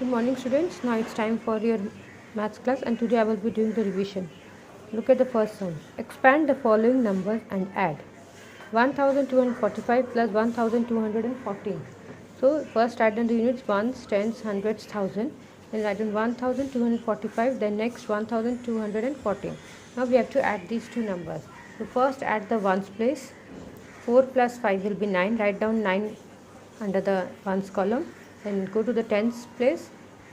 Good morning students. Now it's time for your maths class and today I will be doing the revision. Look at the first one. Expand the following numbers and add 1245 plus 1214. So first add in the units ones, tens, hundreds, thousand. Then write in 1245, then next 1214. Now we have to add these two numbers. So first add the ones place. 4 plus 5 will be 9. Write down 9 under the ones column. Then go to the tens place.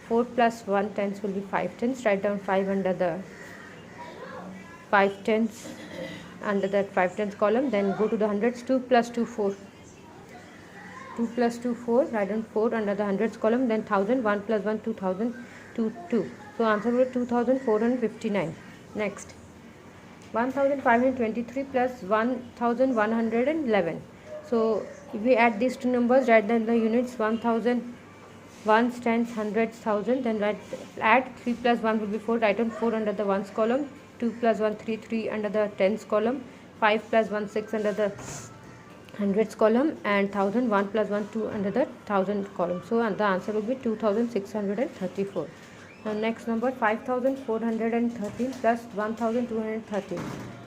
4 plus 1 tens will be 5 tens. Write down 5 under the 5 tens under that 5 tens column. Then go to the hundreds. 2 plus 2 4. 2 plus 2 4. Write down 4 under the hundreds column. Then 1000. 1 plus 1 2000. 2 2. So answer will be 2459. Next 1523 plus 1111. So if we add these two numbers, write down the units 1000, ones, tens, hundreds, thousand. Then add 3 plus 1 will be 4. Write down 4 under the ones column. 2 plus 1 3 3 under the tens column. 5 plus 1 6 under the hundreds column, and 1000 1 plus 1 2 under the thousand column. So the answer will be 2634. Now next number 5413 plus 1213.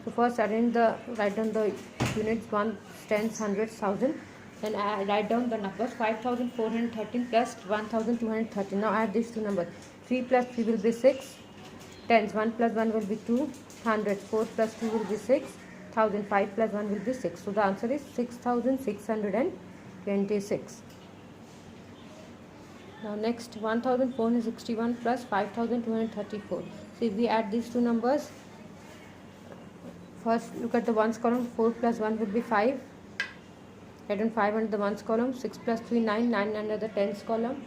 So first write down the units ones, tens, hundreds, thousand. Then write down the numbers 5413 plus 1213. Now add these two numbers. 3 plus 3 will be 6. Tens 1 plus 1 will be 2. Hundreds 4 plus 2 will be 6. 1000 5 plus 1 will be 6. So the answer is 6626. Now next 1461 plus 5234. So if we add these two numbers, first look at the ones column. 4 plus 1 will be 5. Write down 5 under the ones column. 6 plus 3 9. 9 under the tens column.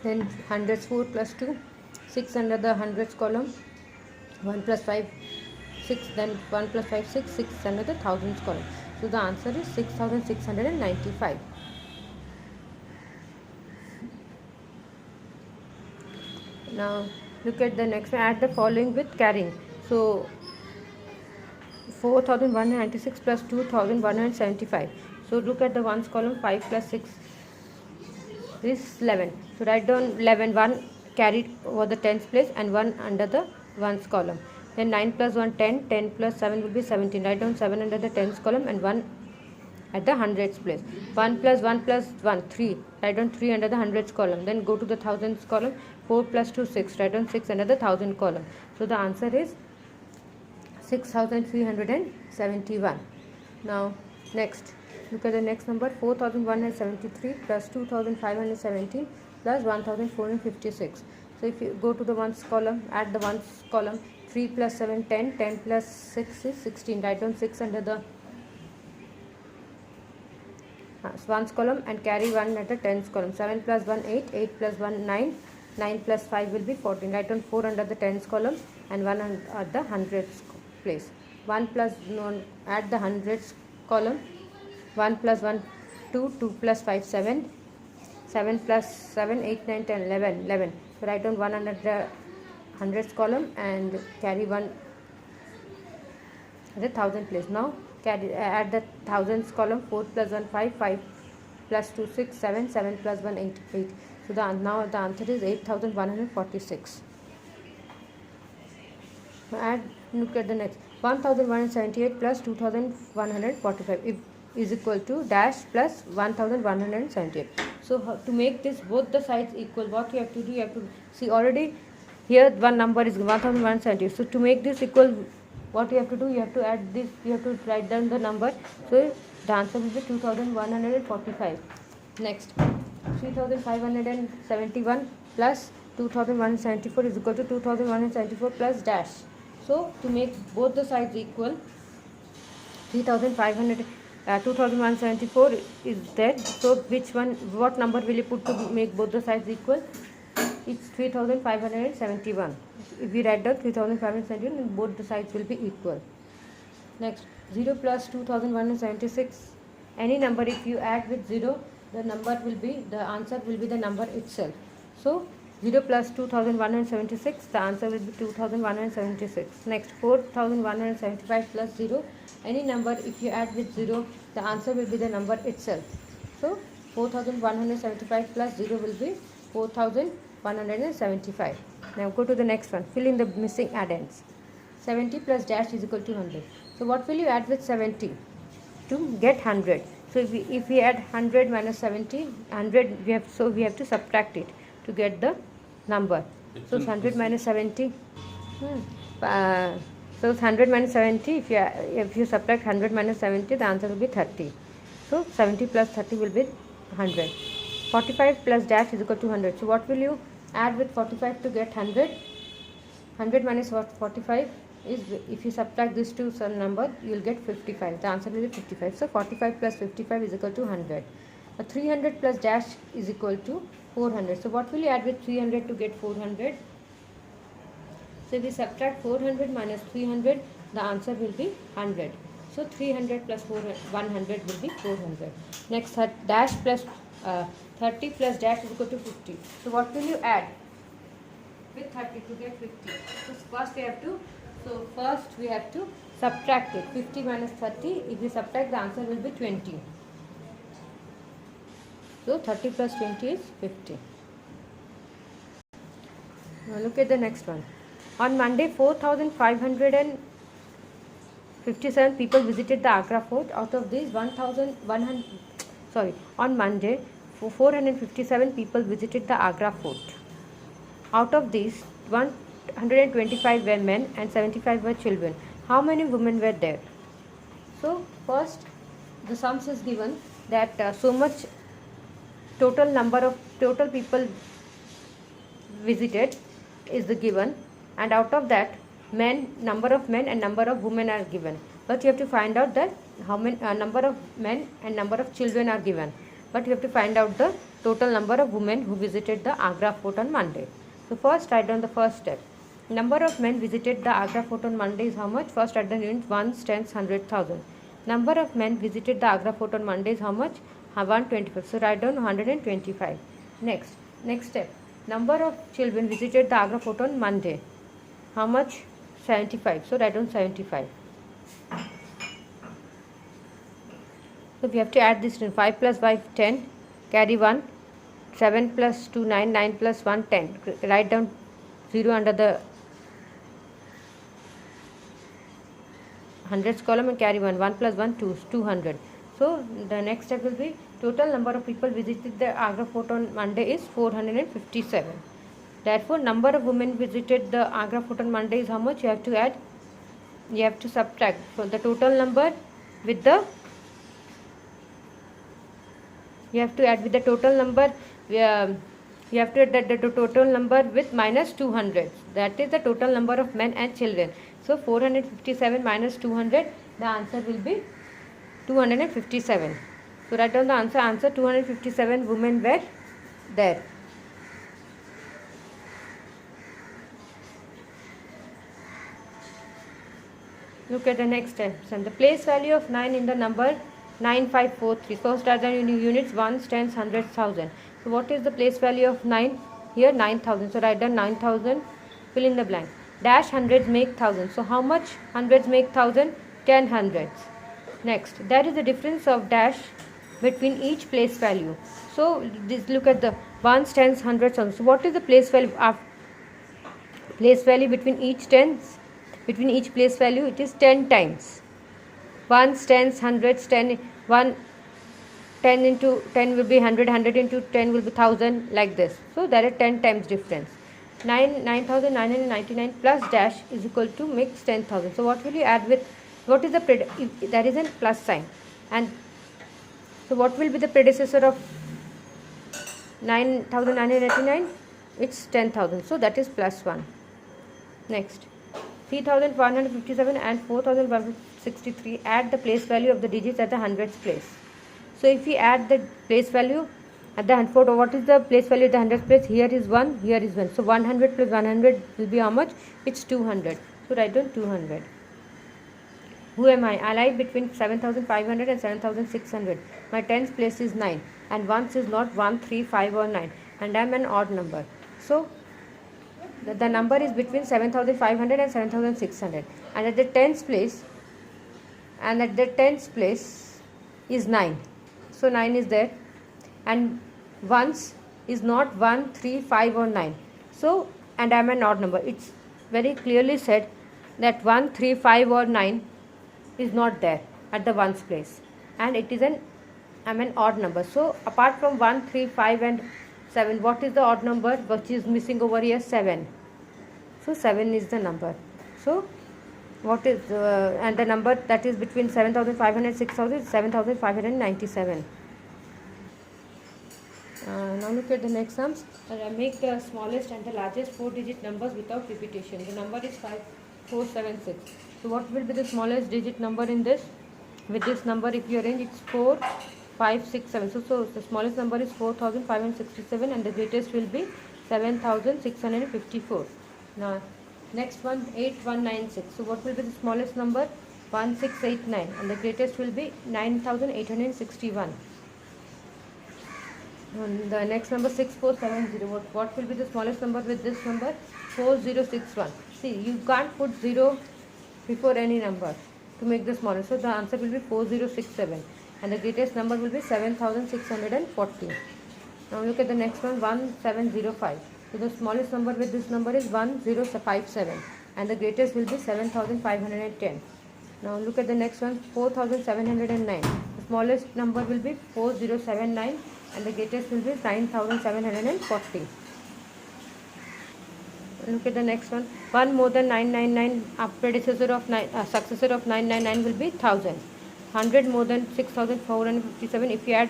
Then hundreds 4 plus 2. 6 under the hundreds column. 1 plus 5 6. Then 1 plus 5 6. 6 under the thousands column. So the answer is 6695. Now look at the next one. Add the following with carrying. So 4196 plus 2175. So look at the ones column. 5 plus 6 is 11. So write down 11 1 carried over the tens place and 1 under the ones column. Then 9 plus 1 10. 10 plus 7 will be 17. Write down 7 under the tens column and 1 at the hundreds place. 1 plus 1 plus 1 3. Write down 3 under the hundreds column. Then go to the thousands column. 4 plus 2 6. Write down 6 under the thousand column. So the answer is 6371. Now next look at the next number. 4173 plus 2517 plus 1456. So if you go to the ones column, add the ones column. 3 plus 7 10. 10 plus 6 is 16. Write down 6 under the ones column and carry 1 at the tens column. 7 plus 1 8. 8 plus 1 9. 9 plus 5 will be 14. Write down 4 under the tens column and 1 at the hundreds place. 1 plus add the hundreds column. 1 plus 1 2. 2 plus 5 7. 7 plus 7 8 9 10 11. So write down 1 under the hundreds column and carry 1 at the thousand place. Now add the thousands column. 4 plus 1 5. 5 plus 2 6 7. 7 plus 1 8 8. So now the answer is 8146. Now look at the next. 1178 plus 2145 is equal to dash plus 1178. So to make this both the sides equal, what you have to do, you have to see already here one number is 1170. So to make this equal, what you have to do, you have to add this, you have to write down the number. So the answer will be 2145. Next 3571 plus 2174 is equal to 2174 plus dash. So to make both the sides equal, 2174 is there. So what number will you put to make both the sides equal? It's 3571. If we write down 3571, then both the sides will be equal. Next 0 plus 2176. Any number if you add with 0, the answer will be the number itself. So 0 plus 2176, the answer will be 2176. Next 4175 plus 0. Any number if you add with 0, the answer will be the number itself. So 4175 plus 0 will be 4175. Now go to the next one. Fill in the missing addends. 70 plus dash is equal to 100. So what will you add with 70 to get 100? So if we add 100 minus 70, 100 we have to subtract it to get the number. So 100 minus 70. So 100 minus 70. If you subtract 100 minus 70, the answer will be 30. So 70 plus 30 will be 100. 45 plus dash is equal to 100. So what will you add with 45 to get 100? 100 minus 45 is, if you subtract this to some number, you will get 55. The answer will be 55. So 45 plus 55 is equal to 100. 300 plus dash is equal to 400. So what will you add with 300 to get 400? So if we subtract 400 minus 300, the answer will be 100. So 300 plus 100 will be 400. Next, dash plus 30 plus dash is equal to 50. So what will you add with 30 to get 50? So first we have to subtract it. 50 minus 30, if we subtract, the answer will be 20. So 30 plus 20 is 50. Now look at the next one. On Monday, 4,557 people visited the Agra Fort. Out of these, on Monday, 457 people visited the Agra Fort. Out of these, 125 were men and 75 were children. How many women were there? So first, the sums is given that so much total people visited is the given, and out of that, number of men and number of women are given. But you have to find out that how many number of men and number of children are given. But you have to find out the total number of women who visited the Agra Fort on Monday. So first, write down the first step. Number of men visited the Agra Fort on Monday is how much? First, write down units: 1s, 10s, 100,000. Number of men visited the Agra Fort on Monday is how much? 125. So write down 125. Next step. Number of children visited the Agra Fort on Monday. How much? 75. So write down 75. So we have to add this to 5 plus 5, 10. Carry 1. 7 plus 2, 9. 9 plus 1, 10. Write down 0 under the hundreds column and carry 1. 1 plus 1, 2. 200. So the next step will be total number of people visited the Agra Fort on Monday is 457. Therefore, number of women visited the Agra Fort on Monday is how much? You have to add. You have to subtract. So the total number with the. You have to add with the total number. You have to add the total number with minus 200. That is the total number of men and children. So 457 minus 200. The answer will be 257. So write down the answer. Answer: 257 women were there. Look at the next step. The place value of 9 in the number 9543. First are the units: 1s, 10s, 100s, 1000. So what is the place value of 9? Here 9000. So write down 9000. Fill in the blank. Dash hundreds make 1000. So how much hundreds make 1000? 10 hundreds. Next, there is a difference of dash between each place value. So look at the 1s, 10s, 100s. So what is the place value of between each tens? Between each place value, it is 10 times. 1s, 10s, 100s, 10 into 10 will be 100, 100 into 10 will be 1000, like this. So there are 10 times difference. 9,999 plus dash is equal to makes 10,000. So what will you add with? What is the if there is a plus sign, and so what will be the predecessor of 9,999? It's 10,000. So that is plus 1. Next, 3,157 and 4,163. Add the place value of the digits at the hundreds place. So if we add the place value at the what is the place value at the hundreds place? Here is 1, here is 1. So 100 plus 100 will be how much? It's 200. So write down 200. Who am I? I lie between 7,500 and 7,600. My tens place is 9 and ones is not 1, 3, 5 or 9, and I am an odd number. So the number is between 7,500 and 7,600, and at the tens place is 9. So 9 is there, and ones is not 1, 3, 5 or 9. So, and I am an odd number. It's very clearly said that 1, 3, 5 or 9 is not there at the ones place, and it is an odd number. So apart from 1, 3, 5 and 7, what is the odd number which is missing over here? 7. So 7 is the number. So what is and the number that is between 7,500 and 6,000 is 7,597. Now look at the next sums. Make the smallest and the largest 4-digit numbers without repetition. The number is 5476. So what will be the smallest digit number in this? With this number, if you arrange, it's 4, 5, 6, 7. So the smallest number is 4,567 and the greatest will be 7,654. Now next one, 8196. So what will be the smallest number? 1689 and the greatest will be 9,861. The next number 6470. What will be the smallest number with this number? 4061. See, you can't put 0 before any number to make the smallest. So the answer will be 4067 and the greatest number will be 7640. Now look at the next one, 1705. So the smallest number with this number is 1057 and the greatest will be 7510. Now look at the next one, 4709. The smallest number will be 4079 and the greatest will be 9740. Look at the next one. 1 more than 999, predecessor of successor of 999 will be 1000. 100 more than 6457. If you add,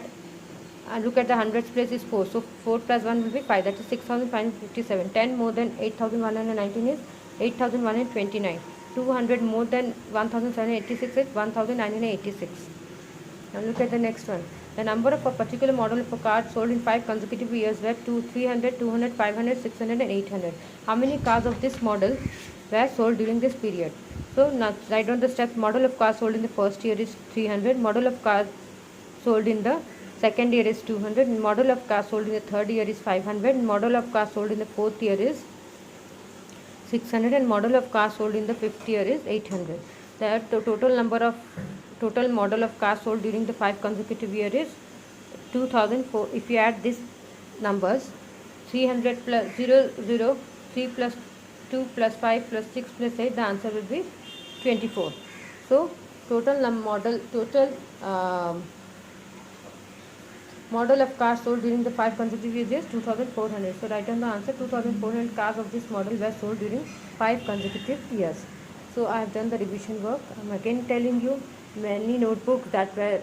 look at the hundreds place is 4. So 4 plus 1 will be 5. That is 6557. 10 more than 8119 is 8129. 200 more than 1786 is 1986. Now look at the next one. The number of a particular model of a car sold in 5 consecutive years were 300, 200, 500, 600 and 800. How many cars of this model were sold during this period? So now write down the steps. Model of cars sold in the first year is 300. Model of cars sold in the second year is 200. Model of cars sold in the third year is 500. Model of cars sold in the fourth year is 600 and model of cars sold in the fifth year is 800. The total model of cars sold during the 5 consecutive years is 2004. If you add these numbers, 300 plus 0, 0, 3 plus 2 plus 5 plus 6 plus 8, the answer will be 24. So total model of cars sold during the 5 consecutive years is 2400. So write down the answer. 2400 cars of this model were sold during 5 consecutive years. So I have done the revision work. I am again telling you many notebooks that were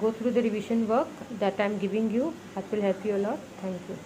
go through the revision work that I am giving you. That will help you a lot. Thank you.